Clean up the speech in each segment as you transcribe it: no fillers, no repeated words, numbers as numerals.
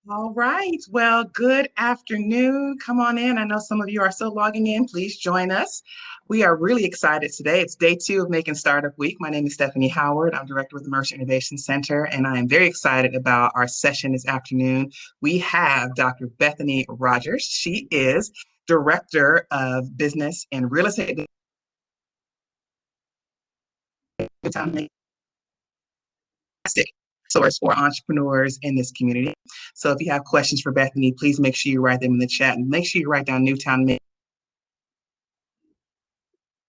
All right. Well, good afternoon. Come on in. I know some of you are still logging in. Please join us. We are really excited today. It's day two of Macon Startup Week. My name is Stephanie Howard. I'm director with the Mercer Innovation Center, and I am very excited about our session this afternoon. We have Dr. Bethany Rogers. She is director of business and real estate. Source for entrepreneurs in this community. So if you have questions for Bethany, please make sure you write them in the chat and make sure you write down NewTown Macon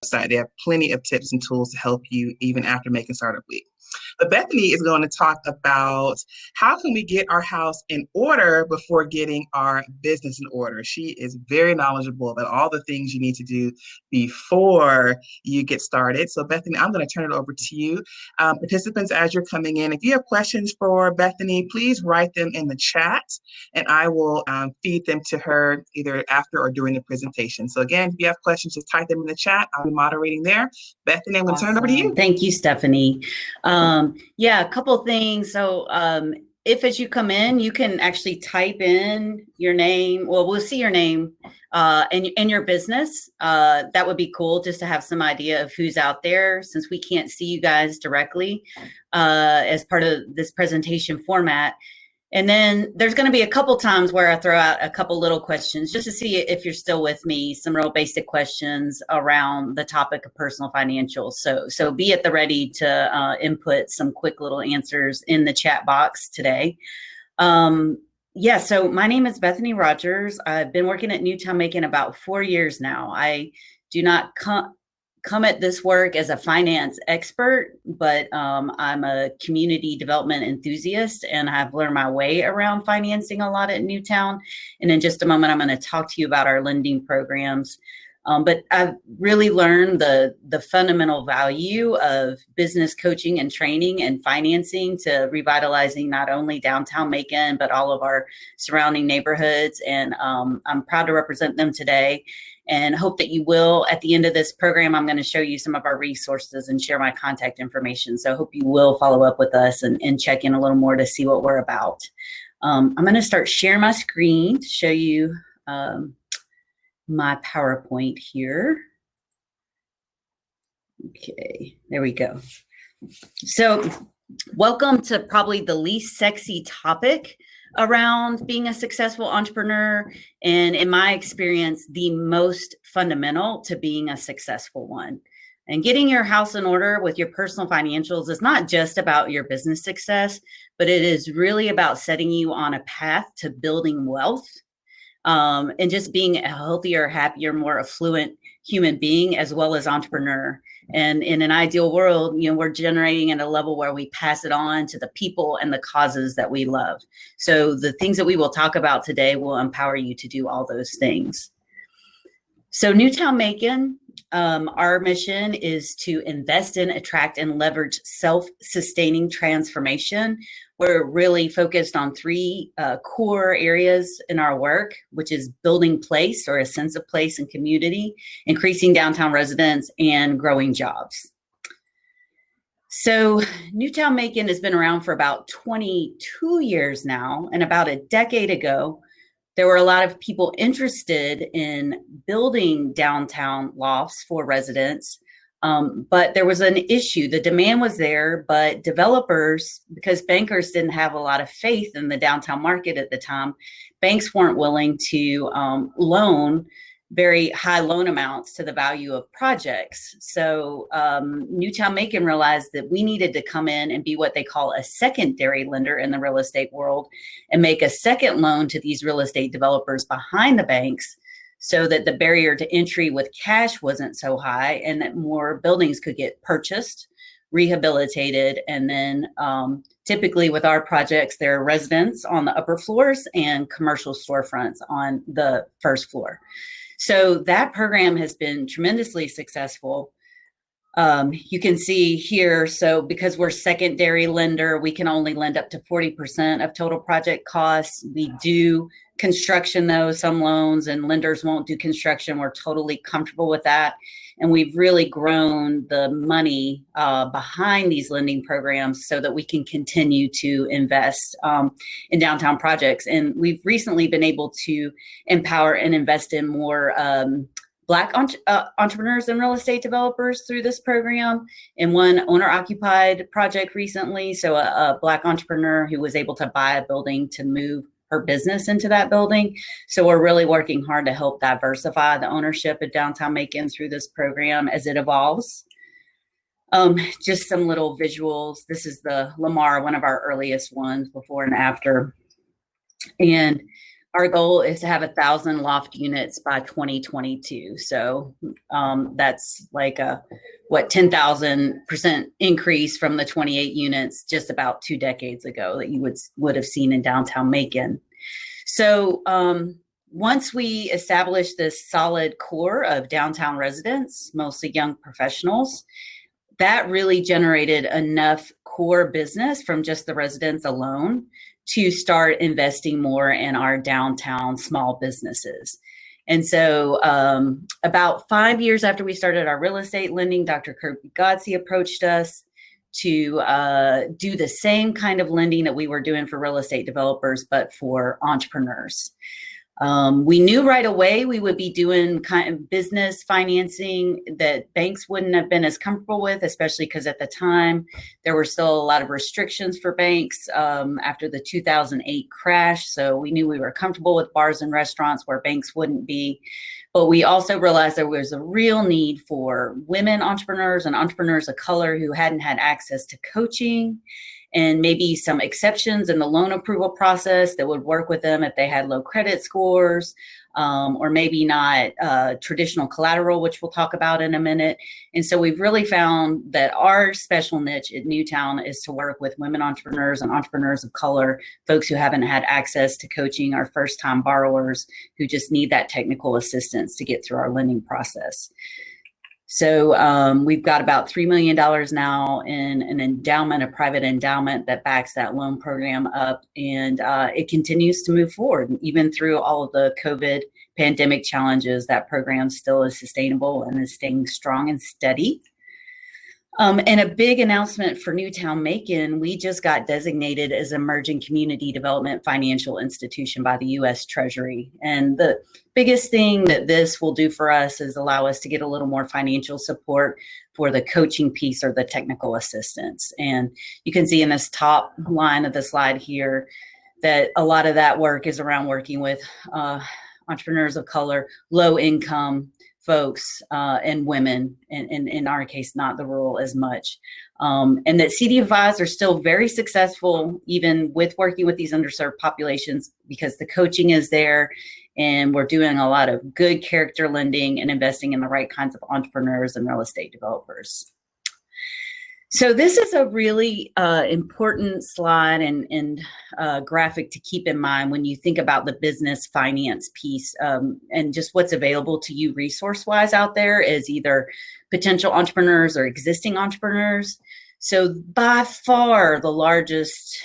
website. They have plenty of tips and tools to help you even after Macon Startup Week. But Bethany is going to talk about how can we get our house in order before getting our business in order. She is very knowledgeable about all the things you need to do before you get started. So Bethany, I'm going to turn it over to you. Participants, as you're coming in, if you have questions for Bethany, please write them in the chat and I will feed them to her either after or during the presentation. So again, if you have questions, just type them in the chat. I'll be moderating there. Bethany, I'm going to turn it over to you. Thank you, Stephanie. A couple things. So if as you come in, you can actually type in your name. Well, we'll see your name and your business. That would be cool just to have some idea of who's out there since we can't see you guys directly as part of this presentation format. And then there's going to be a couple times where I throw out a couple little questions just to see if you're still with me, some real basic questions around the topic of personal financials. So be at the ready to input some quick little answers in the chat box today. So my name is Bethany Rogers. I've been working at NewTown Macon about 4 years now. I do not come at this work as a finance expert, but I'm a community development enthusiast and I've learned my way around financing a lot at NewTown. And in just a moment, I'm going to talk to you about our lending programs. But I've really learned the fundamental value of business coaching and training and financing to revitalizing not only downtown Macon, but all of our surrounding neighborhoods. And I'm proud to represent them today and hope that you will. At the end of this program, I'm going to show you some of our resources and share my contact information. So I hope you will follow up with us and check in a little more to see what we're about. I'm going to start sharing my screen to show you my PowerPoint here. Okay, there we go. So welcome to probably the least sexy topic around being a successful entrepreneur. And in my experience, the most fundamental to being a successful one. And getting your house in order with your personal financials is not just about your business success, but it is really about setting you on a path to building wealth and just being a healthier, happier, more affluent human being as well as entrepreneur. And in an ideal world, we're generating at a level where we pass it on to the people and the causes that we love. So the things that we will talk about today will empower you to do all those things. So NewTown Macon, our mission is to invest in, attract, and leverage self-sustaining transformation. We're really focused on three core areas in our work, which is building place or a sense of place and community, increasing downtown residents, and growing jobs. So NewTown Macon has been around for about 22 years now, and about a decade ago, there were a lot of people interested in building downtown lofts for residents, but there was an issue. The demand was there, but developers, because bankers didn't have a lot of faith in the downtown market at the time, banks weren't willing to loan very high loan amounts to the value of projects. So NewTown Macon realized that we needed to come in and be what they call a secondary lender in the real estate world and make a second loan to these real estate developers behind the banks so that the barrier to entry with cash wasn't so high and that more buildings could get purchased, rehabilitated, and then typically with our projects, there are residents on the upper floors and commercial storefronts on the first floor. So that program has been tremendously successful. You can see here, so because we're secondary lender, we can only lend up to 40% of total project costs. We do construction though, some loans and lenders won't do construction. We're totally comfortable with that. And we've really grown the money behind these lending programs so that we can continue to invest in downtown projects. And we've recently been able to empower and invest in more Black entrepreneurs and real estate developers through this program. In one owner-occupied project recently, so a Black entrepreneur who was able to buy a building to move her business into that building. So we're really working hard to help diversify the ownership of downtown Macon through this program as it evolves. Just some little visuals. This is the Lamar, one of our earliest ones, before and after. And our goal is to have 1,000 loft units by 2022. So that's like a 10,000% increase from the 28 units just about 2 decades ago that you would have seen in downtown Macon. So once we established this solid core of downtown residents, mostly young professionals, that really generated enough core business from just the residents alone to start investing more in our downtown small businesses. And so about 5 years after we started our real estate lending, Dr. Kirby Godsey approached us to do the same kind of lending that we were doing for real estate developers, but for entrepreneurs. We knew right away we would be doing kind of business financing that banks wouldn't have been as comfortable with, especially because at the time there were still a lot of restrictions for banks after the 2008 crash. So we knew we were comfortable with bars and restaurants where banks wouldn't be. But we also realized there was a real need for women entrepreneurs and entrepreneurs of color who hadn't had access to coaching, and maybe some exceptions in the loan approval process that would work with them if they had low credit scores, or maybe not traditional collateral, which we'll talk about in a minute. And so we've really found that our special niche at NewTown is to work with women entrepreneurs and entrepreneurs of color, folks who haven't had access to coaching, our first-time borrowers who just need that technical assistance to get through our lending process. So we've got about $3 million now in an endowment, a private endowment that backs that loan program up, and it continues to move forward. Even through all of the COVID pandemic challenges, that program still is sustainable and is staying strong and steady. And a big announcement for NewTown Macon, we just got designated as Emerging Community Development Financial Institution by the U.S. Treasury. And the biggest thing that this will do for us is allow us to get a little more financial support for the coaching piece or the technical assistance. And you can see in this top line of the slide here that a lot of that work is around working with entrepreneurs of color, low income folks, and women, and in our case, not the rural as much. And that CDFIs are still very successful, even with working with these underserved populations, because the coaching is there and we're doing a lot of good character lending and investing in the right kinds of entrepreneurs and real estate developers. So this is a really important slide and graphic to keep in mind when you think about the business finance piece and just what's available to you resource-wise out there as either potential entrepreneurs or existing entrepreneurs. So by far the largest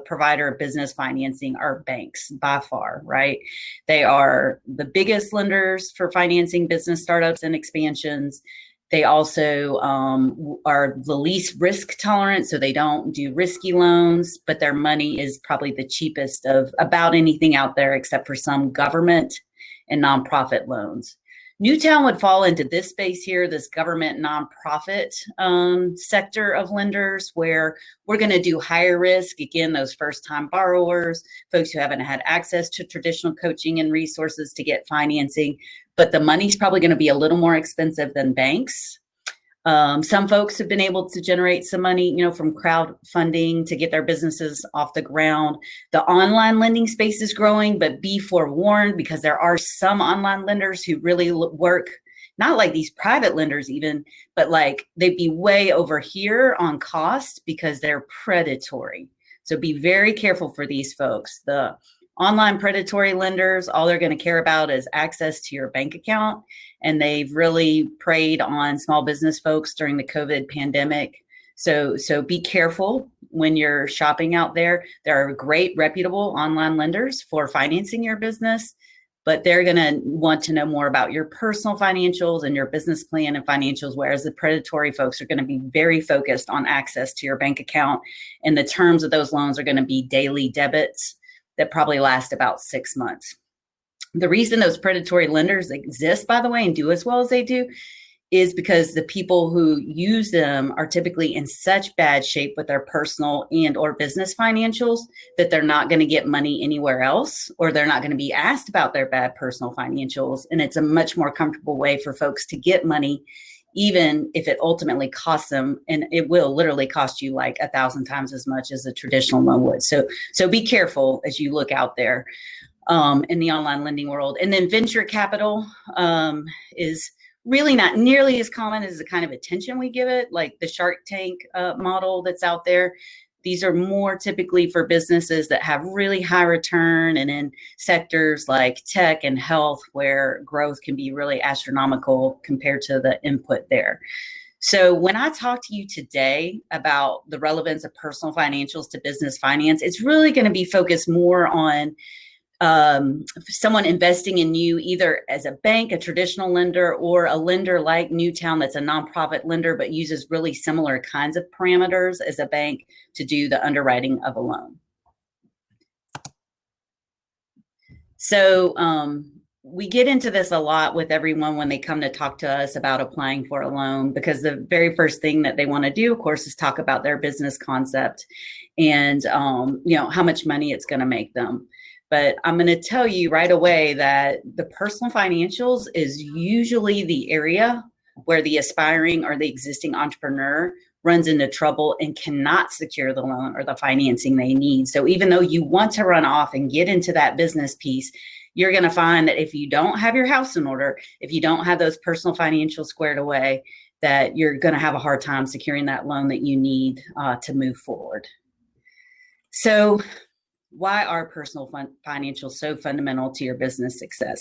provider of business financing are banks, by far, right? They are the biggest lenders for financing business startups and expansions. They also are the least risk tolerant, so they don't do risky loans, but their money is probably the cheapest of about anything out there except for some government and nonprofit loans. NewTown would fall into this space here, this government nonprofit sector of lenders, where we're going to do higher risk. Again, those first-time borrowers, folks who haven't had access to traditional coaching and resources to get financing, but the money's probably going to be a little more expensive than banks. Some folks have been able to generate some money, from crowdfunding to get their businesses off the ground. The online lending space is growing, but be forewarned, because there are some online lenders who really work, not like these private lenders even, but like they'd be way over here on cost because they're predatory. So be very careful for these folks. The Online predatory lenders, all they're going to care about is access to your bank account. And they've really preyed on small business folks during the COVID pandemic. So be careful when you're shopping out there. There are great reputable online lenders for financing your business, but they're going to want to know more about your personal financials and your business plan and financials, whereas the predatory folks are going to be very focused on access to your bank account. And the terms of those loans are going to be daily debits that probably last about 6 months. The reason those predatory lenders exist, by the way, and do as well as they do, is because the people who use them are typically in such bad shape with their personal and or business financials that they're not going to get money anywhere else, or they're not going to be asked about their bad personal financials. And it's a much more comfortable way for folks to get money, even if it ultimately costs them, and it will literally cost you like 1,000 times as much as a traditional loan would. So be careful as you look out there in the online lending world. And then venture capital is really not nearly as common as the kind of attention we give it, like the Shark Tank model that's out there. These are more typically for businesses that have really high return and in sectors like tech and health, where growth can be really astronomical compared to the input there. So when I talk to you today about the relevance of personal financials to business finance, it's really going to be focused more on someone investing in you, either as a bank, a traditional lender, or a lender like NewTown that's a nonprofit lender but uses really similar kinds of parameters as a bank to do the underwriting of a loan. So we get into this a lot with everyone when they come to talk to us about applying for a loan, because the very first thing that they want to do, of course, is talk about their business concept and how much money it's going to make them. But I'm going to tell you right away that the personal financials is usually the area where the aspiring or the existing entrepreneur runs into trouble and cannot secure the loan or the financing they need. So even though you want to run off and get into that business piece, you're going to find that if you don't have your house in order, if you don't have those personal financials squared away, that you're going to have a hard time securing that loan that you need to move forward. So why are personal financials so fundamental to your business success?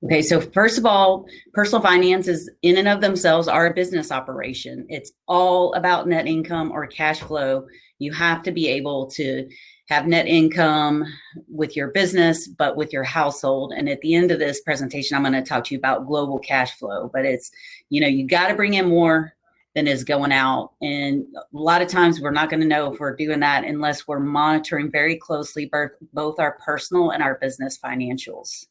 Okay, so first of all, personal finances in and of themselves are a business operation. It's all about net income or cash flow. You have to be able to have net income with your business, but with your household. And at the end of this presentation, I'm going to talk to you about global cash flow, but it's, you got to bring in more than is going out. And a lot of times we're not going to know if we're doing that unless we're monitoring very closely both our personal and our business financials.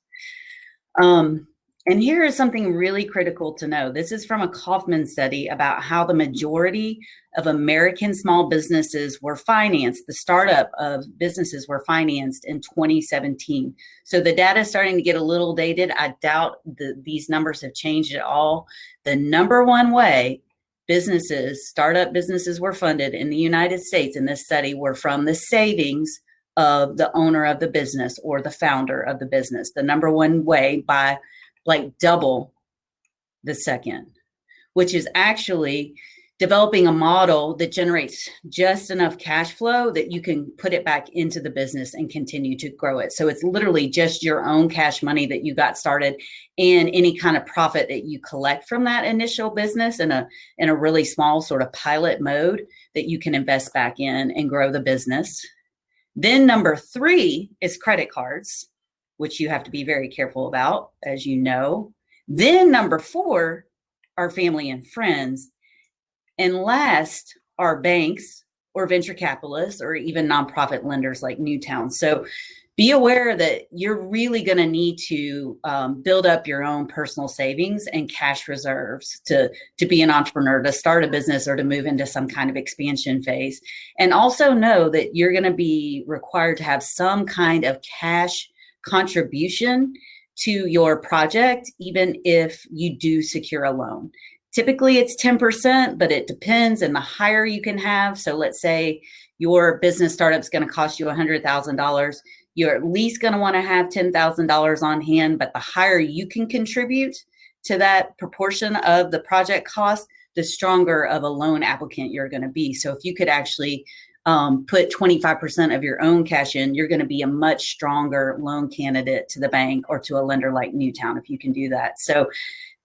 And here is something really critical to know. This is from a Kaufman study about how the majority of American small businesses were financed. The startup of businesses were financed in 2017. So the data is starting to get a little dated. I doubt these numbers have changed at all. The number one way startup businesses were funded in the United States in this study were from the savings of the owner of the business or the founder of the business. The number one way by like double the second, which is actually developing a model that generates just enough cash flow that you can put it back into the business and continue to grow it. So it's literally just your own cash money that you got started and any kind of profit that you collect from that initial business in a really small sort of pilot mode that you can invest back in and grow the business. Then number 3 is credit cards, which you have to be very careful about, as you know. Then number 4 are family and friends. And last are banks or venture capitalists or even nonprofit lenders like NewTown. So be aware that you're really going to need to build up your own personal savings and cash reserves to be an entrepreneur, to start a business or to move into some kind of expansion phase. And also know that you're going to be required to have some kind of cash contribution to your project, even if you do secure a loan. Typically it's 10%, but it depends, and the higher you can have. So let's say your business startup is going to cost you $100,000. You're at least going to want to have $10,000 on hand, but the higher you can contribute to that proportion of the project cost, the stronger of a loan applicant you're going to be. So if you could actually put 25% of your own cash in, you're going to be a much stronger loan candidate to the bank or to a lender like NewTown if you can do that. So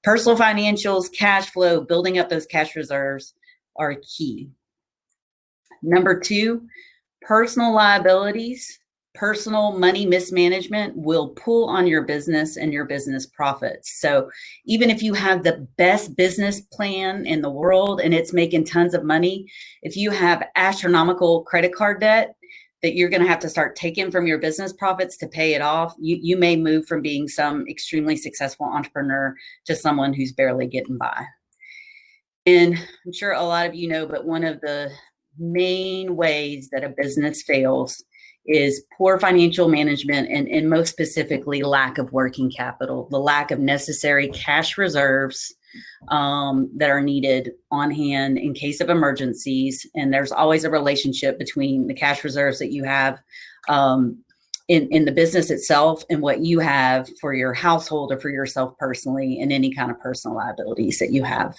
personal financials, cash flow, building up those cash reserves are key. Number 2, personal liabilities, personal money mismanagement will pull on your business and your business profits. So even if you have the best business plan in the world and it's making tons of money, if you have astronomical credit card debt that you're going to have to start taking from your business profits to pay it off, you may move from being some extremely successful entrepreneur to someone who's barely getting by. And I'm sure a lot of you know, but one of the main ways that a business fails is poor financial management and most specifically lack of working capital, the lack of necessary cash reserves that are needed on hand in case of emergencies. And there's always a relationship between the cash reserves that you have in the business itself and what you have for your household or for yourself personally and any kind of personal liabilities that you have.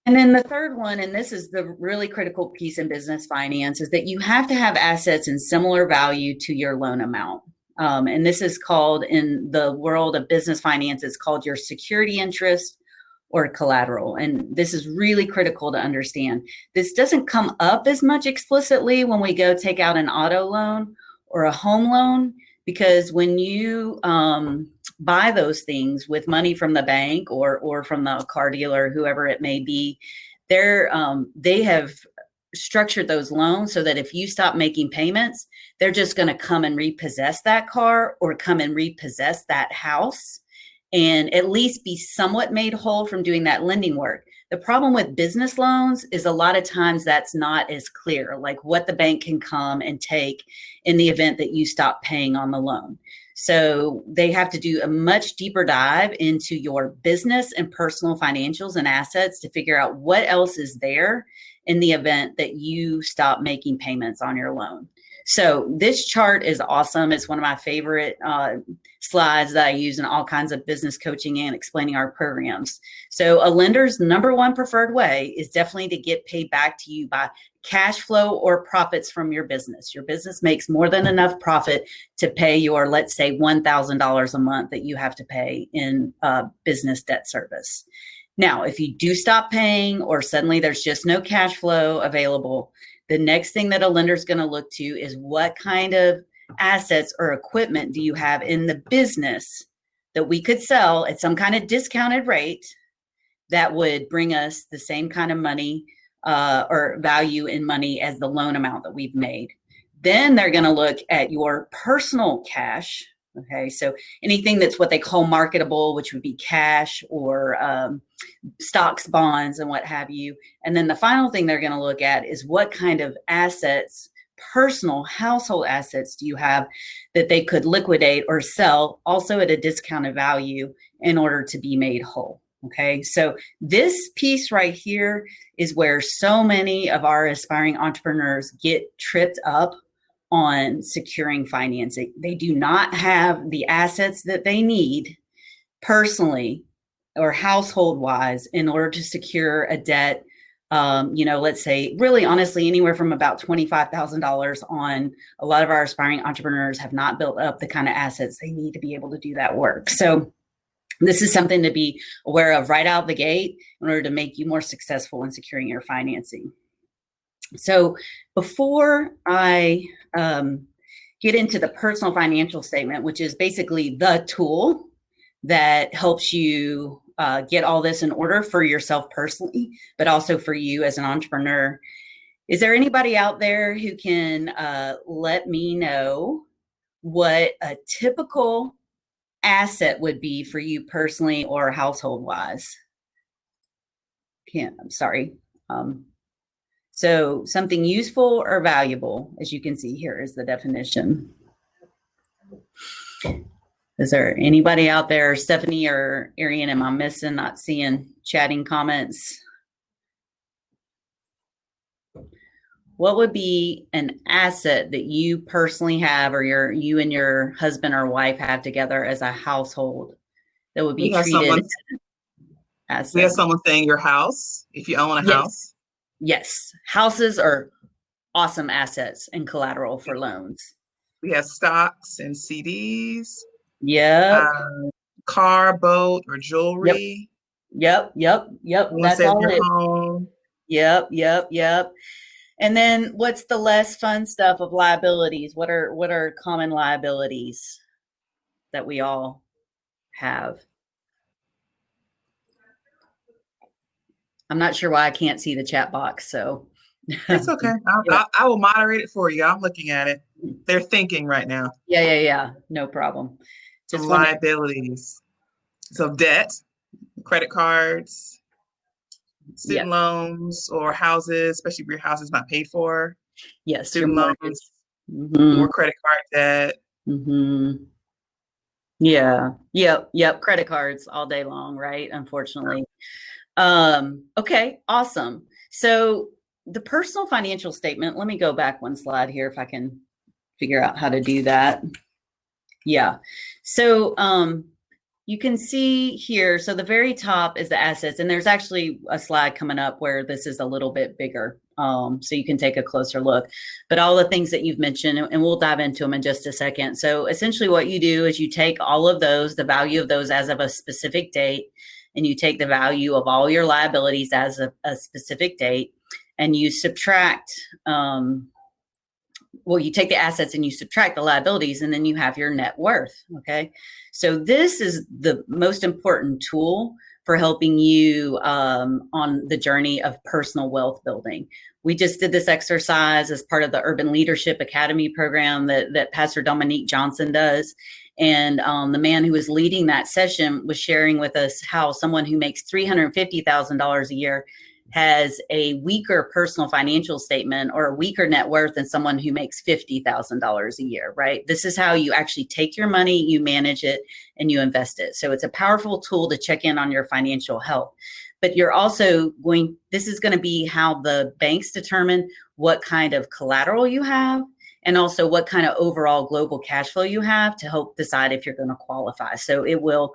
And then the third one, and this is the really critical piece in business finance, is that you have to have assets in similar value to your loan amount. And this is called, in the world of business finance, it's called your security interest or collateral. And this is really critical to understand. This doesn't come up as much explicitly when we go take out an auto loan or a home loan, because when you buy those things with money from the bank or from the car dealer, whoever it may be, they have structured those loans so that if you stop making payments, they're just going to come and repossess that car or come and repossess that house and at least be somewhat made whole from doing that lending work. The problem with business loans is a lot of times that's not as clear, like what the bank can come and take in the event that you stop paying on the loan. So they have to do a much deeper dive into your business and personal financials and assets to figure out what else is there in the event that you stop making payments on your loan. So this chart is awesome. It's one of my favorite slides that I use in all kinds of business coaching and explaining our programs. So a lender's number one preferred way is definitely to get paid back to you by cash flow or profits from your business. Your business makes more than enough profit to pay your, let's say, $1,000 a month that you have to pay in business debt service. Now, if you do stop paying or suddenly there's just no cash flow available, the next thing that a lender is going to look to is what kind of assets or equipment do you have in the business that we could sell at some kind of discounted rate that would bring us the same kind of money or value in money as the loan amount that we've made. Then they're going to look at your personal cash. Okay, so anything that's what they call marketable, which would be cash or stocks, bonds, and what have you. And then the final thing they're going to look at is what kind of assets, personal household assets, do you have that they could liquidate or sell also at a discounted value in order to be made whole. Okay, so this piece right here is where so many of our aspiring entrepreneurs get tripped up on securing financing. They do not have the assets that they need personally or household wise in order to secure a debt. Let's say really honestly, anywhere from about $25,000 on. A lot of our aspiring entrepreneurs have not built up the kind of assets they need to be able to do that work. So this is something to be aware of right out the gate in order to make you more successful in securing your financing. So before I get into the personal financial statement, which is basically the tool that helps you get all this in order for yourself personally, but also for you as an entrepreneur, is there anybody out there who can let me know what a typical asset would be for you personally or household wise? I'm sorry. So something useful or valuable, as you can see here is the definition. Is there anybody out there, Stephanie or Arian, am I missing, not seeing chatting comments? What would be an asset that you personally have or you and your husband or wife have together as a household that would be treated as an asset? We have someone saying your house, if you own a house. Yes, houses are awesome assets and collateral for loans. We have stocks and CDs, Yep. car, boat, or Yep. jewelry. Yep. Real That's estate of all your it is. home. Yep. And then what's the less fun stuff of liabilities? What are common liabilities that we all have? I'm not sure why I can't see the chat box, so. It's okay. I will moderate it for you. I'm looking at it. They're thinking right now. Yeah. No problem. Some liabilities. So debt, credit cards, student loans, or houses, especially if your house is not paid for. Yes. Student loans, Mm-hmm. more credit card debt. Mm-hmm. Yeah. Yep. Credit cards all day long, right? Unfortunately. Okay, awesome. So the personal financial statement, let me go back one slide here if I can figure out how to do that. Yeah. So you can see here, so the very top is the assets, and there's actually a slide coming up where this is a little bit bigger. So you can take a closer look, but all the things that you've mentioned, and we'll dive into them in just a second. So essentially what you do is you take all of those, the value of those as of a specific date, and you take the value of all your liabilities as of a specific date, and you subtract, you take the assets and you subtract the liabilities, and then you have your net worth, okay? So this is the most important tool for helping you on the journey of personal wealth building. We just did this exercise as part of the Urban Leadership Academy program that Pastor Dominique Johnson does. And the man who was leading that session was sharing with us how someone who makes $350,000 a year has a weaker personal financial statement or a weaker net worth than someone who makes $50,000 a year, right? This is how you actually take your money, you manage it, and you invest it. So it's a powerful tool to check in on your financial health. But you're also this is going to be how the banks determine what kind of collateral you have, and also what kind of overall global cash flow you have to help decide if you're going to qualify. So it will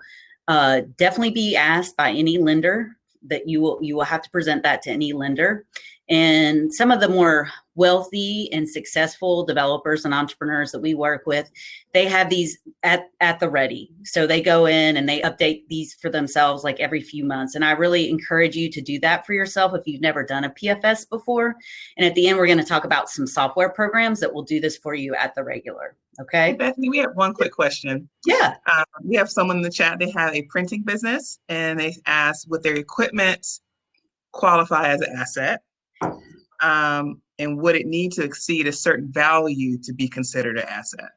definitely be asked by any lender, that you will have to present that to any lender. And some of the more wealthy and successful developers and entrepreneurs that we work with, they have these at the ready. So they go in and they update these for themselves like every few months. And I really encourage you to do that for yourself if you've never done a PFS before. And at the end, we're going to talk about some software programs that will do this for you at the regular. Okay. Hey, Bethany, we have one quick question. Yeah. We have someone in the chat, they have a printing business, and they ask, would their equipment qualify as an asset? And would it need to exceed a certain value to be considered an asset?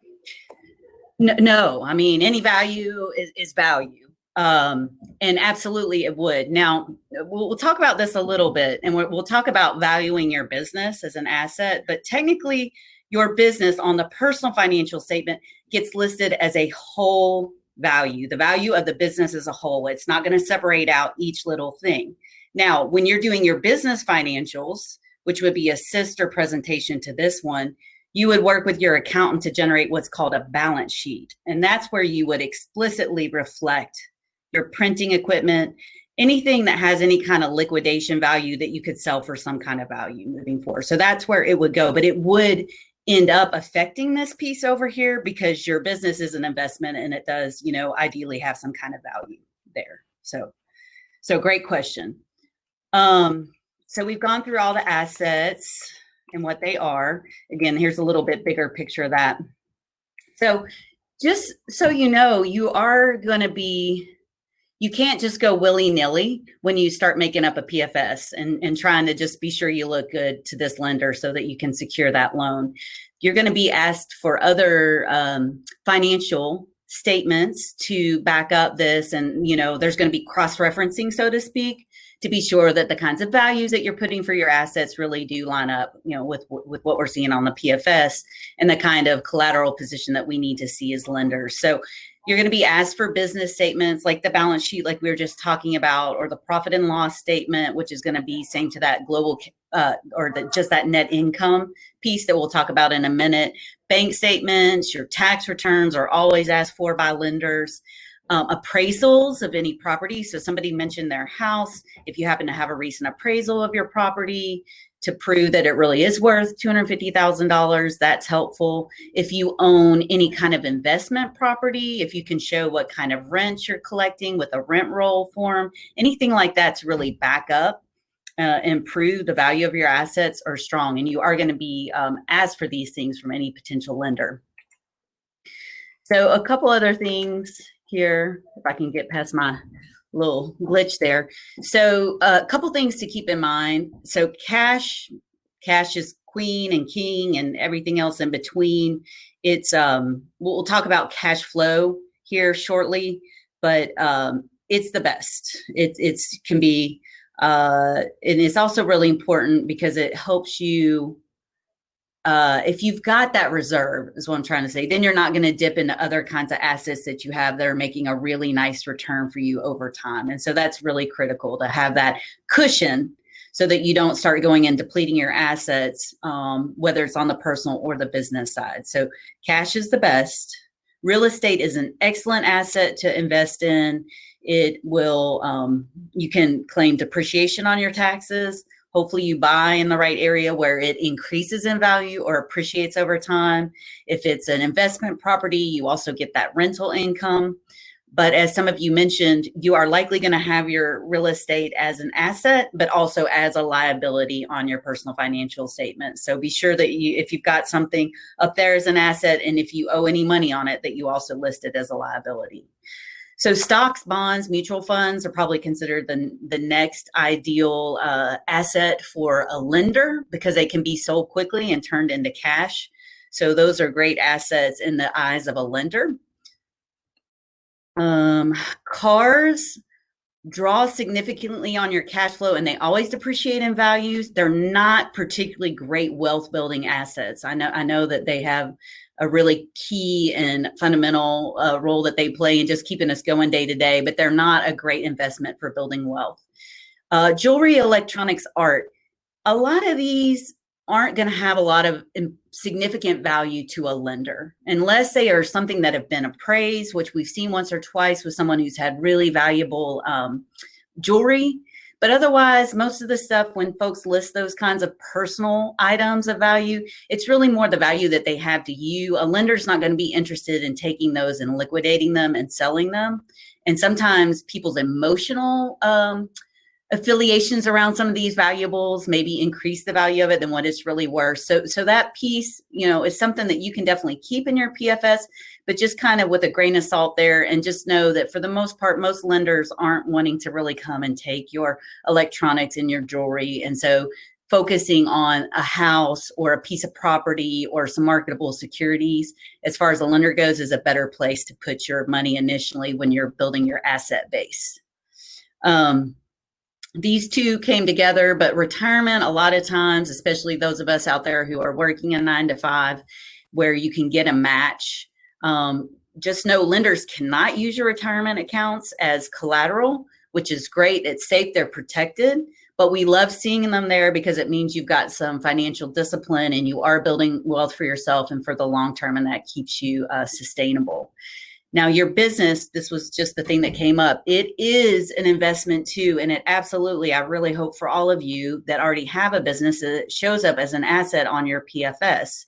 No, I mean, any value is value. And absolutely it would. Now, we'll talk about this a little bit, and we'll talk about valuing your business as an asset, but technically your business on the personal financial statement gets listed as a whole value, the value of the business as a whole. It's not going to separate out each little thing. Now, when you're doing your business financials, which would be a sister presentation to this one, you would work with your accountant to generate what's called a balance sheet. And that's where you would explicitly reflect your printing equipment, anything that has any kind of liquidation value that you could sell for some kind of value moving forward. So that's where it would go, but it would end up affecting this piece over here because your business is an investment and it does, ideally have some kind of value there. So great question. So we've gone through all the assets and what they are. Again, here's a little bit bigger picture of that. So just so you are going to be, you can't just go willy-nilly when you start making up a PFS and trying to just be sure you look good to this lender so that you can secure that loan. You're going to be asked for other financial statements to back up this. And, there's going to be cross-referencing, so to speak, to be sure that the kinds of values that you're putting for your assets really do line up, with what we're seeing on the PFS and the kind of collateral position that we need to see as lenders. So you're going to be asked for business statements like the balance sheet, like we were just talking about, or the profit and loss statement, which is going to be saying to that global just that net income piece that we'll talk about in a minute. Bank statements, your tax returns are always asked for by lenders. Appraisals of any property. So somebody mentioned their house. If you happen to have a recent appraisal of your property, to prove that it really is worth $250,000. That's helpful. If you own any kind of investment property, if you can show what kind of rent you're collecting with a rent roll form, anything like that to really back up and prove the value of your assets are strong. And you are going to be asked for these things from any potential lender. So a couple other things here, if I can get past my little glitch there. So a couple things to keep in mind. So cash is queen and king and everything else in between. It's we'll talk about cash flow here shortly, but it's the best. It can be, and it's also really important because it helps you. If you've got that reserve, is what I'm trying to say, then you're not going to dip into other kinds of assets that you have that are making a really nice return for you over time. And so that's really critical to have that cushion so that you don't start going and depleting your assets, whether it's on the personal or the business side. So cash is the best. Real estate is an excellent asset to invest in. It will, you can claim depreciation on your taxes. Hopefully you buy in the right area where it increases in value or appreciates over time. If it's an investment property, you also get that rental income. But as some of you mentioned, you are likely going to have your real estate as an asset, but also as a liability on your personal financial statement. So be sure that if you've got something up there as an asset, and if you owe any money on it, that you also list it as a liability. So stocks, bonds, mutual funds are probably considered the next ideal asset for a lender because they can be sold quickly and turned into cash. So those are great assets in the eyes of a lender. Cars draw significantly on your cash flow and they always depreciate in values. They're not particularly great wealth building assets. I know that they have a really key and fundamental role that they play in just keeping us going day to day, but they're not a great investment for building wealth. Jewelry, electronics, art, a lot of these aren't going to have a lot of significant value to a lender unless they are something that have been appraised, which we've seen once or twice with someone who's had really valuable jewelry. But otherwise, most of the stuff, when folks list those kinds of personal items of value, it's really more the value that they have to you. A lender's not going to be interested in taking those and liquidating them and selling them. And sometimes people's emotional affiliations around some of these valuables maybe increase the value of it than what it's really worth. So that piece, is something that you can definitely keep in your PFS, but just kind of with a grain of salt there, and just know that for the most part, most lenders aren't wanting to really come and take your electronics and your jewelry. And so focusing on a house or a piece of property or some marketable securities, as far as a lender goes, is a better place to put your money initially when you're building your asset base. These two came together, but retirement, a lot of times, especially those of us out there who are working a 9-to-5, where you can get a match. Just know lenders cannot use your retirement accounts as collateral, which is great. It's safe, they're protected, but we love seeing them there because it means you've got some financial discipline and you are building wealth for yourself and for the long term, and that keeps you sustainable. Now, your business, this was just the thing that came up. It is an investment too. And it absolutely, I really hope for all of you that already have a business that it shows up as an asset on your PFS.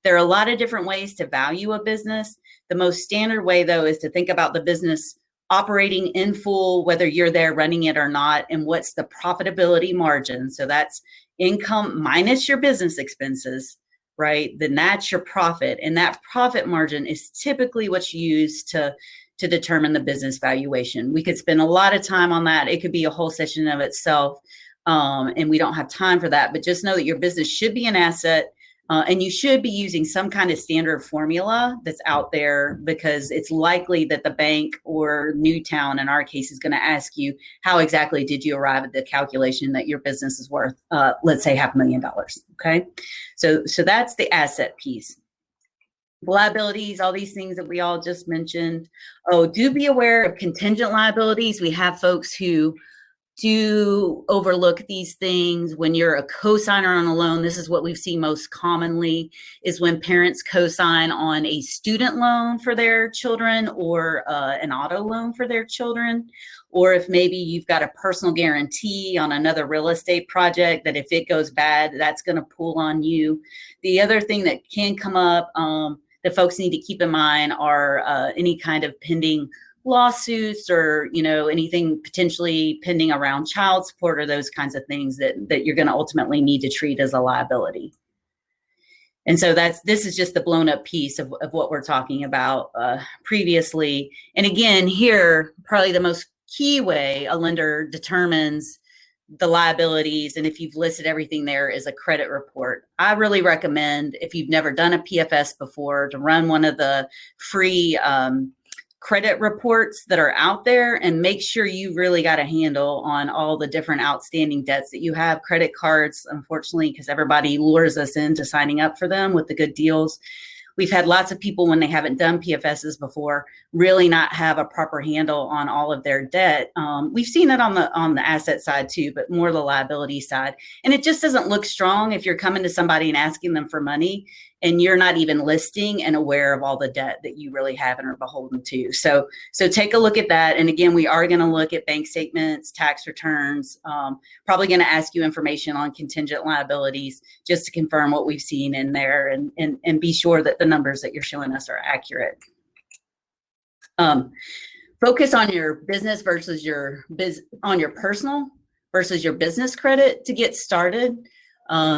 There are a lot of different ways to value a business. The most standard way, though, is to think about the business operating in full, whether you're there running it or not, and what's the profitability margin. So that's income minus your business expenses, right? Then that's your profit. And that profit margin is typically what's used to determine the business valuation. We could spend a lot of time on that. It could be a whole session of itself. And we don't have time for that, but just know that your business should be an asset. And you should be using some kind of standard formula that's out there, because it's likely that the bank or NewTown, in our case, is going to ask you, how exactly did you arrive at the calculation that your business is worth, let's say, $500,000. Okay. So that's the asset piece. Liabilities, all these things that we all just mentioned. Oh, do be aware of contingent liabilities. We have folks who do overlook these things. When you're a co-signer on a loan, this is what we've seen most commonly, is when parents co-sign on a student loan for their children or an auto loan for their children. Or if maybe you've got a personal guarantee on another real estate project that if it goes bad, that's going to pull on you. The other thing that can come up that folks need to keep in mind are any kind of pending lawsuits or, anything potentially pending around child support or those kinds of things that you're going to ultimately need to treat as a liability. And so this is just the blown up piece of what we're talking about previously. And again, here, probably the most key way a lender determines the liabilities, and if you've listed everything there, is a credit report. I really recommend, if you've never done a PFS before, to run one of the free credit reports that are out there and make sure you really got a handle on all the different outstanding debts that you have. Credit cards, unfortunately, because everybody lures us into signing up for them with the good deals. We've had lots of people, when they haven't done PFSs before, really not have a proper handle on all of their debt. We've seen it on the asset side too, but more the liability side. And it just doesn't look strong if you're coming to somebody and asking them for money and you're not even listing and aware of all the debt that you really have and are beholden to. So take a look at that. And again, we are going to look at bank statements, tax returns, probably going to ask you information on contingent liabilities just to confirm what we've seen in there and be sure that the numbers that you're showing us are accurate. Focus on your business versus on your personal versus your business credit to get started.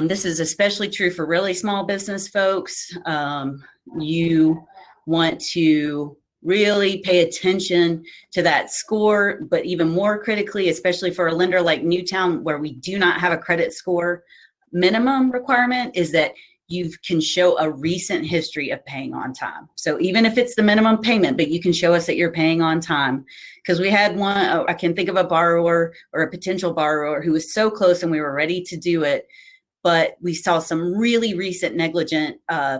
This is especially true for really small business folks. You want to really pay attention to that score, but even more critically, especially for a lender like NewTown, where we do not have a credit score minimum requirement, is that you can show a recent history of paying on time. So even if it's the minimum payment, but you can show us that you're paying on time. Because we had one, I can think of a borrower or a potential borrower who was so close and we were ready to do it, but we saw some really recent negligent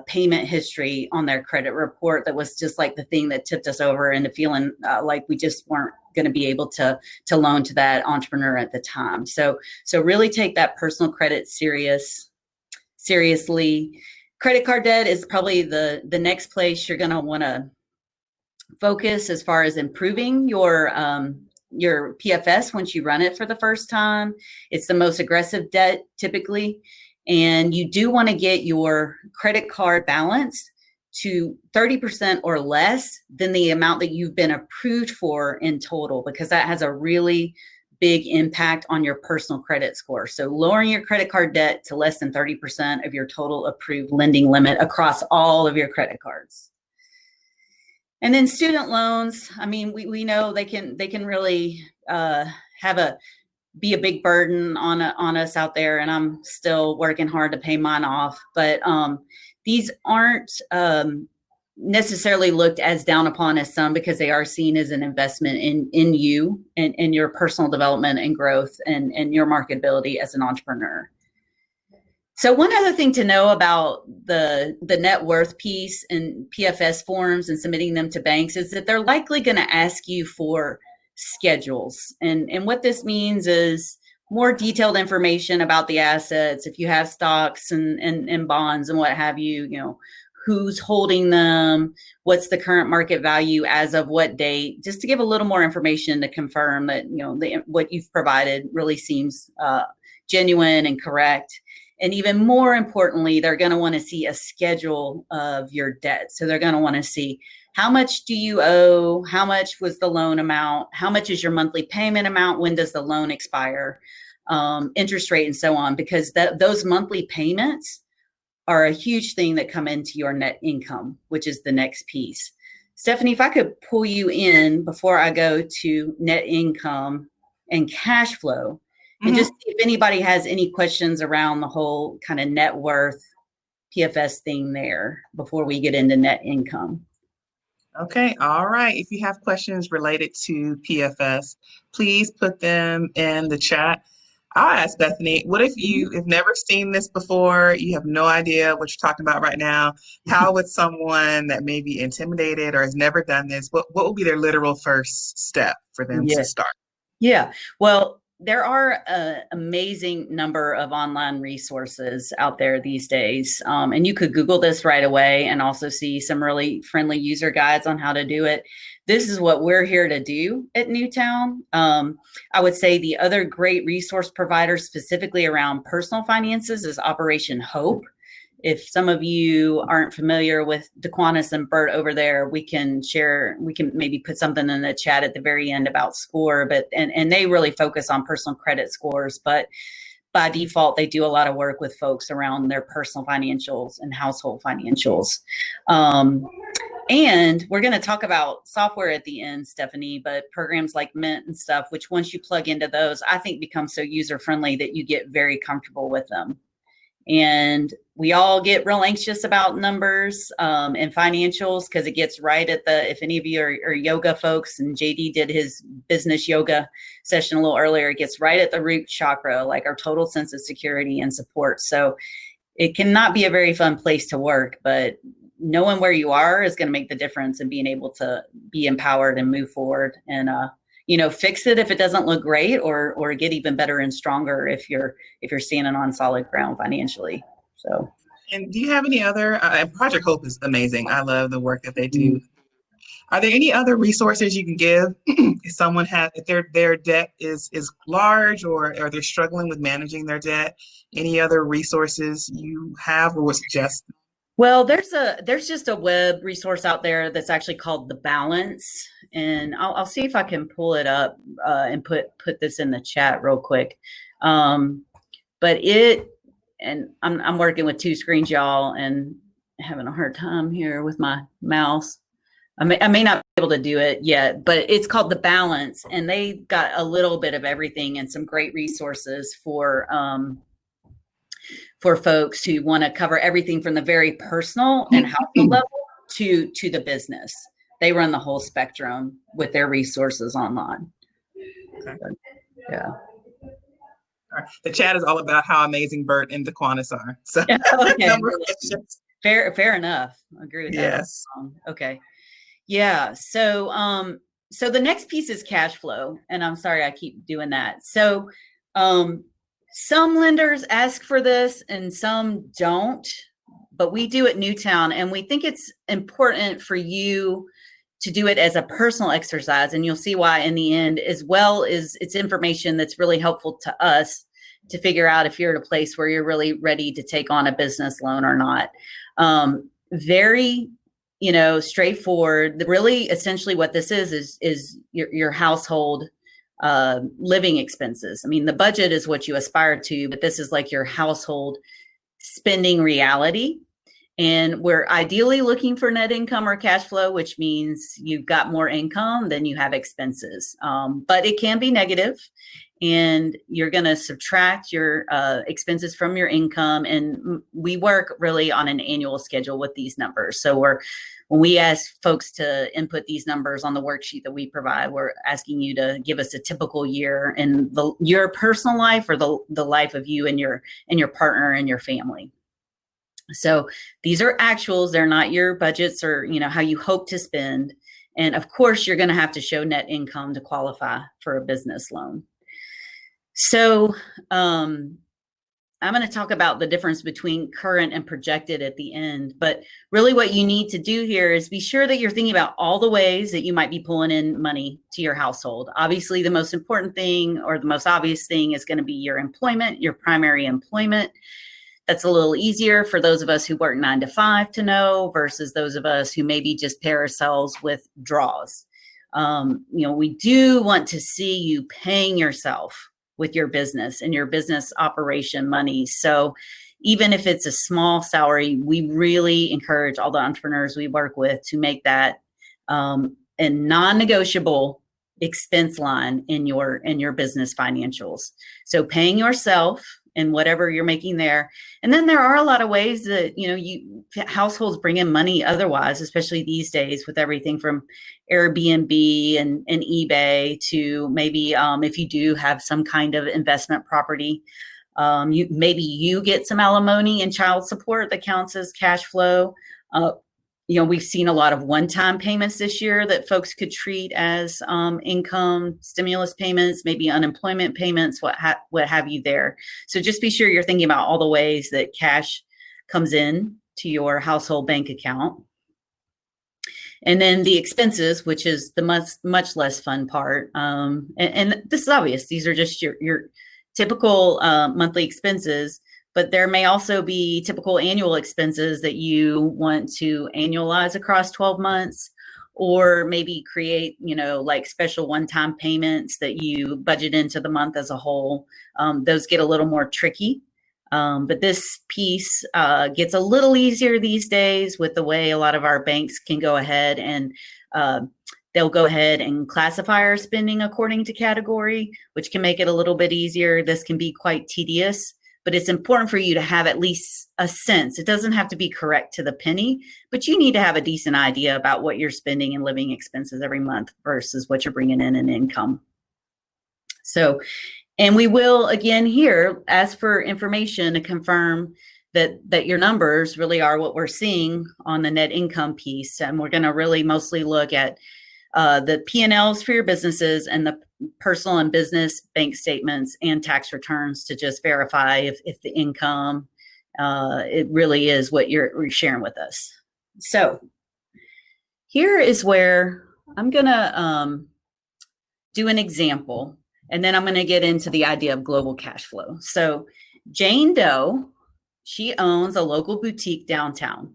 payment history on their credit report that was just like the thing that tipped us over into feeling like we just weren't going to be able to loan to that entrepreneur at the time. So really take that personal credit seriously. Credit card debt is probably the next place you're going to want to focus as far as improving your PFS once you run it for the first time. It's the most aggressive debt typically. And you do want to get your credit card balance to 30% or less than the amount that you've been approved for in total, because that has a really big impact on your personal credit score. So lowering your credit card debt to less than 30% of your total approved lending limit across all of your credit cards. And then student loans, I mean, we know they can really be a big burden on us out there, and I'm still working hard to pay mine off. But these aren't necessarily looked as down upon as some, because they are seen as an investment in you and in your personal development and growth and your marketability as an entrepreneur. So one other thing to know about the net worth piece and PFS forms and submitting them to banks is that they're likely going to ask you for schedules. And what this means is more detailed information about the assets. If you have stocks and bonds and what have you, who's holding them, what's the current market value as of what date, just to give a little more information to confirm that, what you've provided really seems genuine and correct. And even more importantly, they're going to want to see a schedule of your debt. So they're going to want to see, how much do you owe? How much was the loan amount? How much is your monthly payment amount? When does the loan expire? Interest rate and so on, because those monthly payments are a huge thing that come into your net income, which is the next piece. Stephanie, if I could pull you in before I go to net income and cash flow, and just see if anybody has any questions around the whole kind of net worth PFS thing there before we get into net income. Okay, all right. If you have questions related to PFS, please put them in the chat. I'll ask Bethany, what if you have never seen this before, you have no idea what you're talking about right now? How would someone that may be intimidated or has never done this, what would be their literal first step for them to start? Yeah, well, there are an amazing number of online resources out there these days. And you could Google this right away and also see some really friendly user guides on how to do it. This is what we're here to do at NewTown. I would say the other great resource provider specifically around personal finances is Operation Hope. If some of you aren't familiar with DeQuanis and Bert over there, we can maybe put something in the chat at the very end about SCORE, and they really focus on personal credit scores, but by default, they do a lot of work with folks around their personal financials and household financials. And we're going to talk about software at the end, Stephanie, but programs like Mint and stuff, which once you plug into those, I think become so user-friendly that you get very comfortable with them. And we all get real anxious about numbers and financials because it gets right at if any of you are yoga folks, and JD did his business yoga session a little earlier, it gets right at the root chakra, like our total sense of security and support. So it cannot be a very fun place to work, but knowing where you are is going to make the difference in being able to be empowered and move forward and fix it if it doesn't look great, or get even better and stronger if you're standing on solid ground financially. So, and do you have any other? Project Hope is amazing. I love the work that they do. Are there any other resources you can give if someone if their debt is large, or they're struggling with managing their debt? Any other resources you have or would suggest? Well, there's just a web resource out there that's actually called The Balance, and I'll see if I can pull it up and put this in the chat real quick. But I'm working with two screens, y'all, and having a hard time here with my mouse. I may not be able to do it yet, but it's called The Balance, and they've got a little bit of everything and some great resources for folks who want to cover everything from the very personal and household level to the business. They run the whole spectrum with their resources online. Okay. So, yeah. All right. The chat is all about how amazing Bert and DeQuanis are. So okay. Fair enough. I agree with that. Yes. Okay. Yeah. So the next piece is cash flow, and I'm sorry I keep doing that. So some lenders ask for this and some don't, but we do at NewTown, and we think it's important for you to do it as a personal exercise, and you'll see why in the end, as well as it's information that's really helpful to us to figure out if you're at a place where you're really ready to take on a business loan or not. Very, straightforward. Really, essentially what this is your household living expenses. I mean, the budget is what you aspire to, but this is like your household spending reality. And we're ideally looking for net income or cash flow, which means you've got more income than you have expenses. But it can be negative, and you're going to subtract your expenses from your income. And we work really on an annual schedule with these numbers. So when we ask folks to input these numbers on the worksheet that we provide, we're asking you to give us a typical year in your personal life, or the life of you and your partner and your family. So these are actuals. They're not your budgets or, how you hope to spend. And of course, you're going to have to show net income to qualify for a business loan. So I'm going to talk about the difference between current and projected at the end. But really what you need to do here is be sure that you're thinking about all the ways that you might be pulling in money to your household. Obviously, the most important thing, or the most obvious thing, is going to be your employment, your primary employment. That's a little easier for those of us who work 9 to 5 to know, versus those of us who maybe just pay ourselves with draws. We do want to see you paying yourself with your business and your business operation money. So even if it's a small salary, we really encourage all the entrepreneurs we work with to make that a non-negotiable expense line in your business financials. So paying yourself and whatever you're making there. And then there are a lot of ways that, households bring in money otherwise, especially these days with everything from Airbnb and eBay to maybe if you do have some kind of investment property, you get some alimony and child support that counts as cash flow. we've seen a lot of one-time payments this year that folks could treat as income stimulus payments, maybe unemployment payments, what have you there. So just be sure you're thinking about all the ways that cash comes in to your household bank account. And then the expenses, which is the much less fun part. And this is obvious. These are just your typical monthly expenses. But there may also be typical annual expenses that you want to annualize across 12 months, or maybe create, like special one-time payments that you budget into the month as a whole. Those get a little more tricky. But this piece gets a little easier these days with the way a lot of our banks can go ahead and they'll go ahead and classify our spending according to category, which can make it a little bit easier. This can be quite tedious. But it's important for you to have at least a sense. It doesn't have to be correct to the penny, but you need to have a decent idea about what you're spending and living expenses every month versus what you're bringing in income. So, and we will again here ask for information to confirm that your numbers really are what we're seeing on the net income piece. And we're going to really mostly look at the P&Ls for your businesses and the personal and business bank statements and tax returns to just verify if the income it really is what you're sharing with us. So here is where I'm gonna do an example, and then I'm gonna get into the idea of global cash flow. So Jane Doe, she owns a local boutique downtown.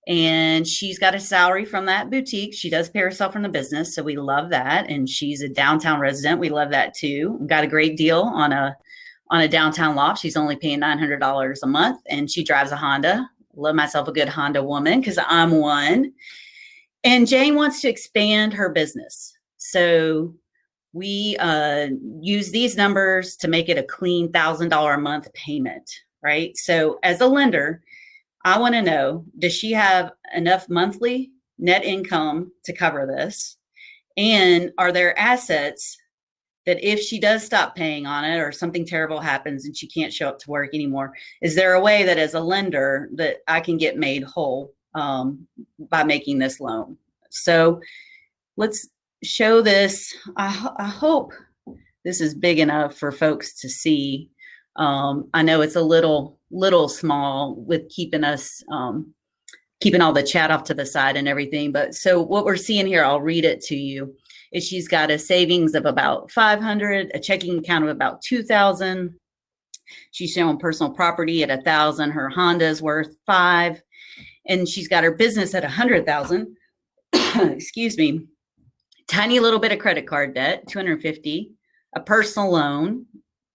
And she's got a salary from that boutique. She does pay herself from the business, so we love that. And she's a downtown resident. We love that too. We got a great deal on a downtown loft. She's only paying $900 a month, and she drives a Honda. Love myself a good Honda woman because I'm one. And Jane wants to expand her business, so we use these numbers to make it a clean $1,000 a month payment, right? So as a lender, I want to know, does she have enough monthly net income to cover this? And are there assets that if she does stop paying on it or something terrible happens and she can't show up to work anymore, is there a way that as a lender that I can get made whole by making this loan? So let's show this. I hope this is big enough for folks to see. I know it's a little small with keeping us, keeping all the chat off to the side and everything. But so what we're seeing here, I'll read it to you, is she's got a savings of about 500, a checking account of about 2,000. She's showing personal property at 1,000. Her Honda's worth 5, and she's got her business at 100,000. Excuse me. Tiny little bit of credit card debt, 250, a personal loan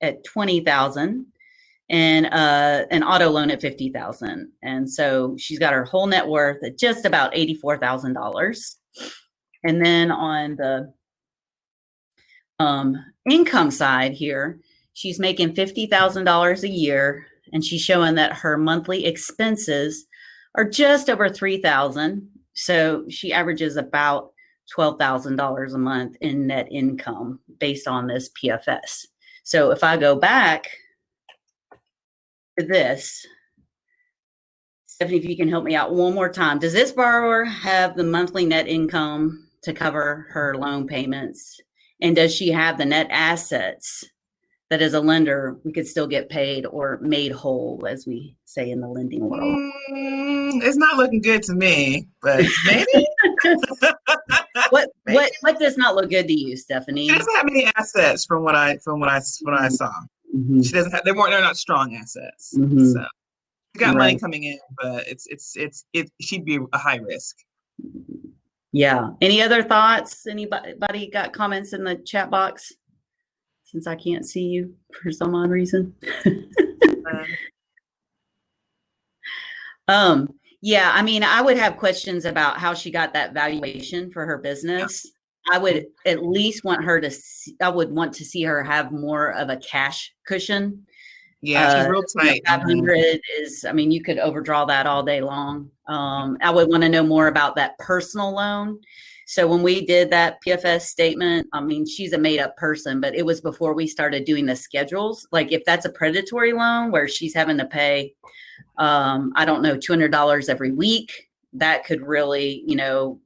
at 20,000, and an auto loan at 50,000. And so she's got her whole net worth at just about $84,000. And then on the income side here, she's making $50,000 a year, and she's showing that her monthly expenses are just over $3,000. So she averages about $12,000 a month in net income based on this PFS. So if I go back to this, Stephanie, if you can help me out one more time. Does this borrower have the monthly net income to cover her loan payments? And does she have the net assets that as a lender, we could still get paid or made whole, as we say in the lending world? It's not looking good to me, but maybe. What does not look good to you, Stephanie? She doesn't have any assets from what I saw. Mm-hmm. She doesn't have. They're not strong assets. Mm-hmm. So she got money coming in, but she'd be a high risk. Yeah. Any other thoughts? Anybody got comments in the chat box? Since I can't see you for some odd reason. Yeah, I mean, I would have questions about how she got that valuation for her business. Yeah. I would at least want her to I would want to see her have more of a cash cushion. Yeah, she's real tight. 500 is, I mean, you could overdraw that all day long. I would want to know more about that personal loan. So when we did that PFS statement, I mean, she's a made up person, but it was before we started doing the schedules. Like if that's a predatory loan where she's having to pay, I don't know, $200 every week, that could really,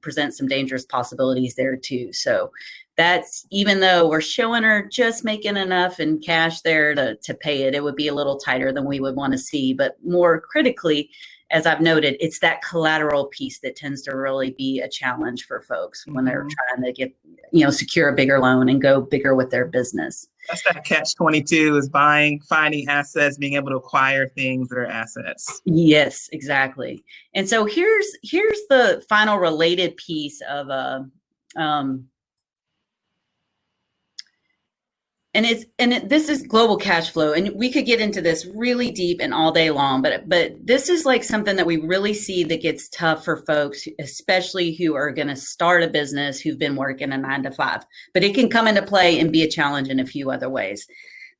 present some dangerous possibilities there too. So that's, even though we're showing her just making enough in cash there to pay it, it would be a little tighter than we would want to see. But more critically, as I've noted, it's that collateral piece that tends to really be a challenge for folks when they're trying to get, secure a bigger loan and go bigger with their business. That's that catch-22 is finding assets, being able to acquire things that are assets. Yes, exactly. And so here's the final related piece of this is global cash flow, and we could get into this really deep and all day long, but this is like something that we really see that gets tough for folks, especially who are going to start a business, who've been working a 9-to-5, but it can come into play and be a challenge in a few other ways.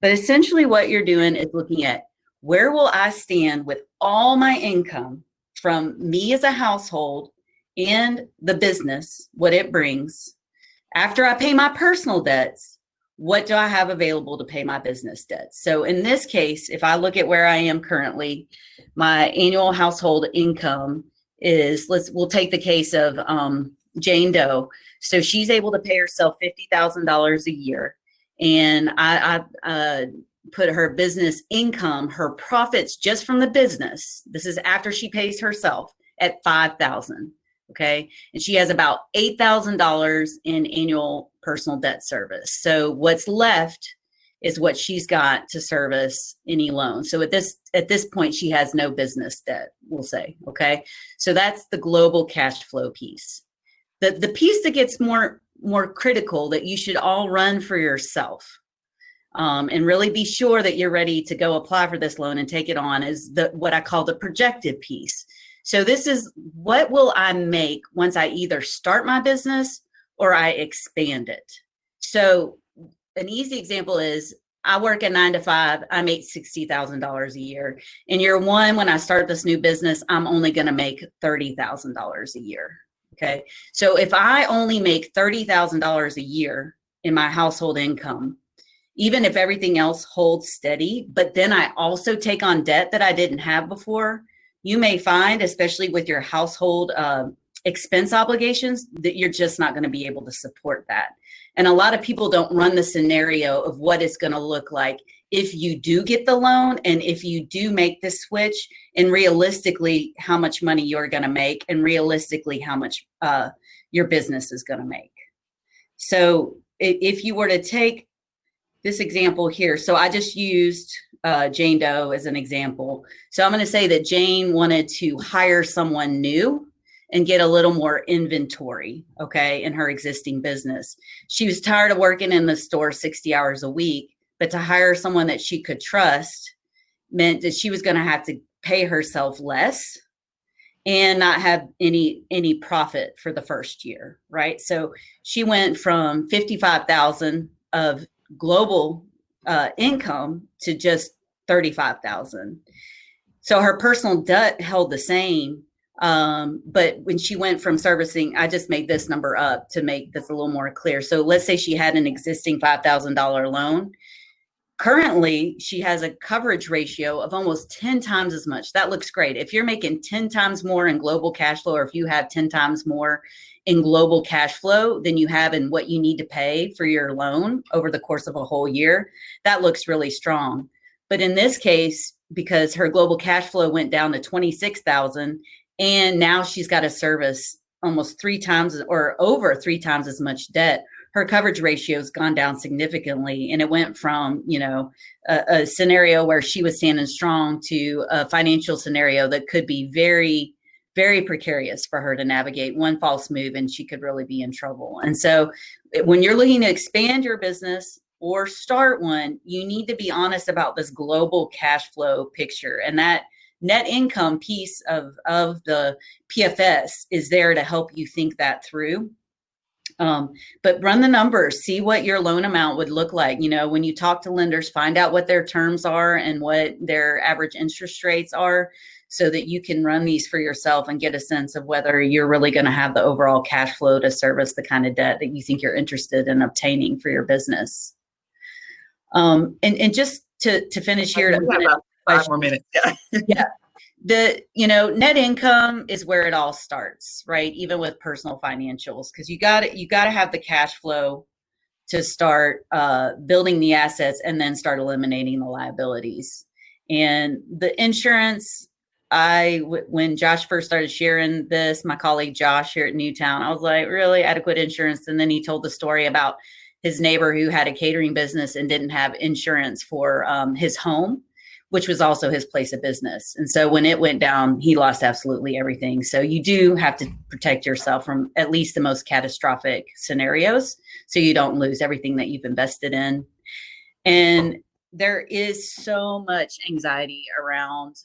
But essentially what you're doing is looking at, where will I stand with all my income from me as a household and the business, what it brings, after I pay my personal debts? What do I have available to pay my business debts? So in this case, if I look at where I am currently, my annual household income is, we'll take the case of Jane Doe. So she's able to pay herself $50,000 a year. And I put her business income, her profits just from the business, this is after she pays herself, at $5,000. Okay. And she has about $8,000 in annual personal debt service. So what's left is what she's got to service any loan. So at this point, she has no business debt, we'll say. Okay. So that's the global cash flow piece. The piece that gets more critical, that you should all run for yourself, and really be sure that you're ready to go apply for this loan and take it on, is what I call the projected piece. So this is, what will I make once I either start my business or I expand it? So an easy example is, I work a 9-to-5, I make $60,000 a year. In year one, when I start this new business, I'm only going to make $30,000 a year. Okay. So if I only make $30,000 a year in my household income, even if everything else holds steady, but then I also take on debt that I didn't have before, you may find, especially with your household expense obligations, that you're just not going to be able to support that. And a lot of people don't run the scenario of what it's going to look like if you do get the loan, and if you do make the switch, and realistically how much money you're going to make, and realistically how much your business is going to make. So if you were to take this example here, so I just used Jane Doe as an example. So I'm going to say that Jane wanted to hire someone new and get a little more inventory, okay, in her existing business. She was tired of working in the store 60 hours a week, but to hire someone that she could trust meant that she was going to have to pay herself less and not have any profit for the first year, right? So she went from 55,000 of global income to just 35,000. So her personal debt held the same, but when she went from servicing, I just made this number up to make this a little more clear. So let's say she had an existing $5,000 loan. Currently, she has a coverage ratio of almost 10 times as much. That looks great. If you're making 10 times more in global cash flow, or if you have 10 times more in global cash flow than you have in what you need to pay for your loan over the course of a whole year, that looks really strong. But in this case, because her global cash flow went down to 26,000, and now she's got to service almost 3 times or over 3 times as much debt, her coverage ratio has gone down significantly. And it went from, a scenario where she was standing strong to a financial scenario that could be very, very precarious for her to navigate. One false move and she could really be in trouble. And so when you're looking to expand your business or start one, you need to be honest about this global cash flow picture. And that net income piece of the PFS is there to help you think that through. But run the numbers, see what your loan amount would look like. When you talk to lenders, find out what their terms are and what their average interest rates are, so that you can run these for yourself and get a sense of whether you're really going to have the overall cash flow to service the kind of debt that you think you're interested in obtaining for your business. And just to finish here, we have about 5 more minutes. Yeah. net income is where it all starts, right? Even with personal financials, because you got to have the cash flow to start building the assets and then start eliminating the liabilities. And the insurance, when Josh first started sharing this, my colleague Josh here at NewTown, I was like, really, adequate insurance? And then he told the story about his neighbor who had a catering business and didn't have insurance for his home, which was also his place of business. And so when it went down, he lost absolutely everything. So you do have to protect yourself from at least the most catastrophic scenarios, so you don't lose everything that you've invested in. And there is so much anxiety around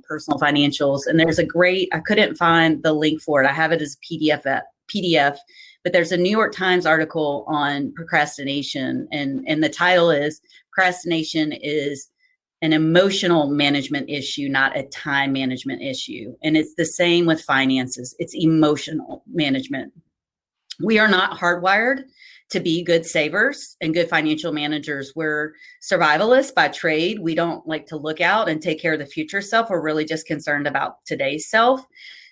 personal financials. And there's I couldn't find the link for it. I have it as PDF, but there's a New York Times article on procrastination. And the title is Procrastination is an Emotional Management Issue, not a Time Management Issue. And it's the same with finances. It's emotional management. We are not hardwired to be good savers and good financial managers. We're survivalists by trade. We don't like to look out and take care of the future self. We're really just concerned about today's self.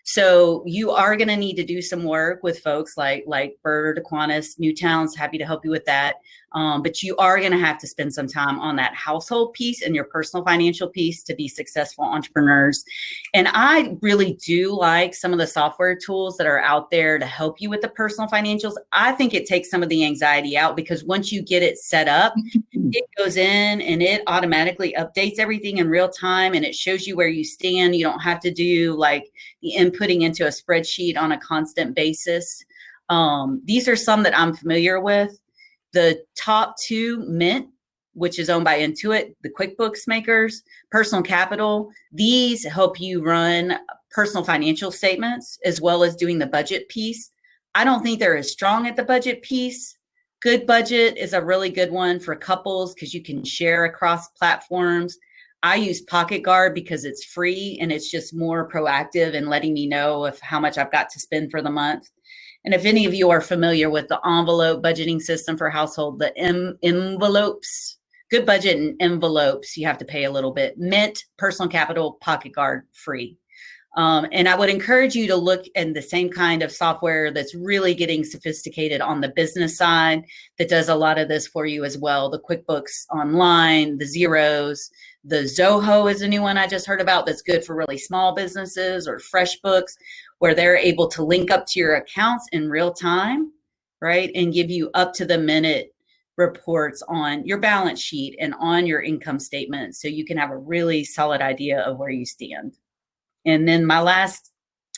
So you are going to need to do some work with folks like Bird, Aquinas, NewTown's happy to help you with that. But you are going to have to spend some time on that household piece and your personal financial piece to be successful entrepreneurs. And I really do like some of the software tools that are out there to help you with the personal financials. I think it takes some of the anxiety out, because once you get it set up, it goes in and it automatically updates everything in real time, and it shows you where you stand. You don't have to do like the inputting into a spreadsheet on a constant basis. These are some that I'm familiar with. The top two, Mint, which is owned by Intuit, the QuickBooks makers, Personal Capital. These help you run personal financial statements as well as doing the budget piece. I don't think they're as strong at the budget piece. Good Budget is a really good one for couples because you can share across platforms. I use Pocket Guard because it's free and it's just more proactive in letting me know of how much I've got to spend for the month. And if any of you are familiar with the envelope budgeting system for household, the envelopes, Good Budget and envelopes, you have to pay a little bit. Mint, Personal Capital, Pocket Guard, free. And I would encourage you to look at the same kind of software that's really getting sophisticated on the business side that does a lot of this for you as well. The QuickBooks Online, the Zeros, the Zoho is a new one I just heard about that's good for really small businesses, or FreshBooks, where they're able to link up to your accounts in real time, right? And give you up to the minute reports on your balance sheet and on your income statement, so you can have a really solid idea of where you stand. And then my last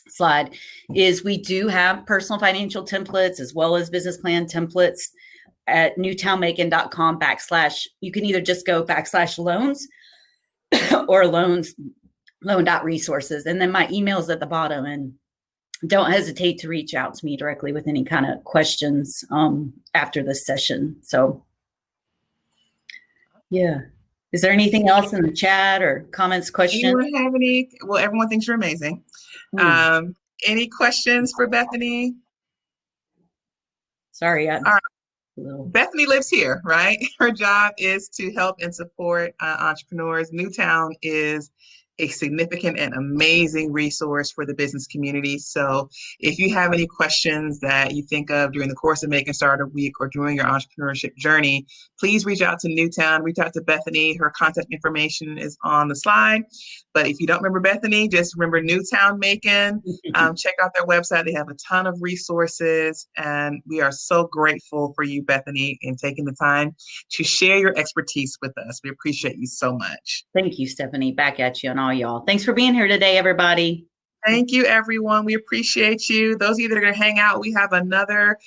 slide is we do have personal financial templates as well as business plan templates at newtownmacon.com / you can either just go / loans or loan.resources. And then my email's at the bottom, and don't hesitate to reach out to me directly with any kind of questions after this session. So yeah. Is there anything else in the chat or comments, questions? Anyone have any? Well, everyone thinks you're amazing. Any questions for Bethany? Sorry. All right. Bethany lives here, right? Her job is to help and support entrepreneurs. NewTown is a significant and amazing resource for the business community. So if you have any questions that you think of during the course of Macon Startup Week or during your entrepreneurship journey, please reach out to NewTown, reach out to Bethany. Her contact information is on the slide. But if you don't remember Bethany, just remember NewTown Macon. Check out their website. They have a ton of resources, and we are so grateful for you, Bethany, in taking the time to share your expertise with us. We appreciate you so much. Thank you, Stephanie. Back at you and all y'all. Thanks for being here today, everybody. Thank you, everyone. We appreciate you. Those of you that are going to hang out, we have another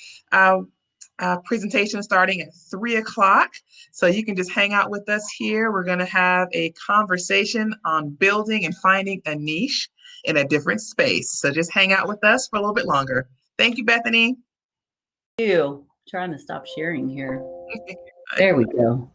presentation starting at 3 o'clock. So you can just hang out with us here. We're going to have a conversation on building and finding a niche in a different space. So just hang out with us for a little bit longer. Thank you, Bethany. Thank you. Trying to stop sharing here. There we go.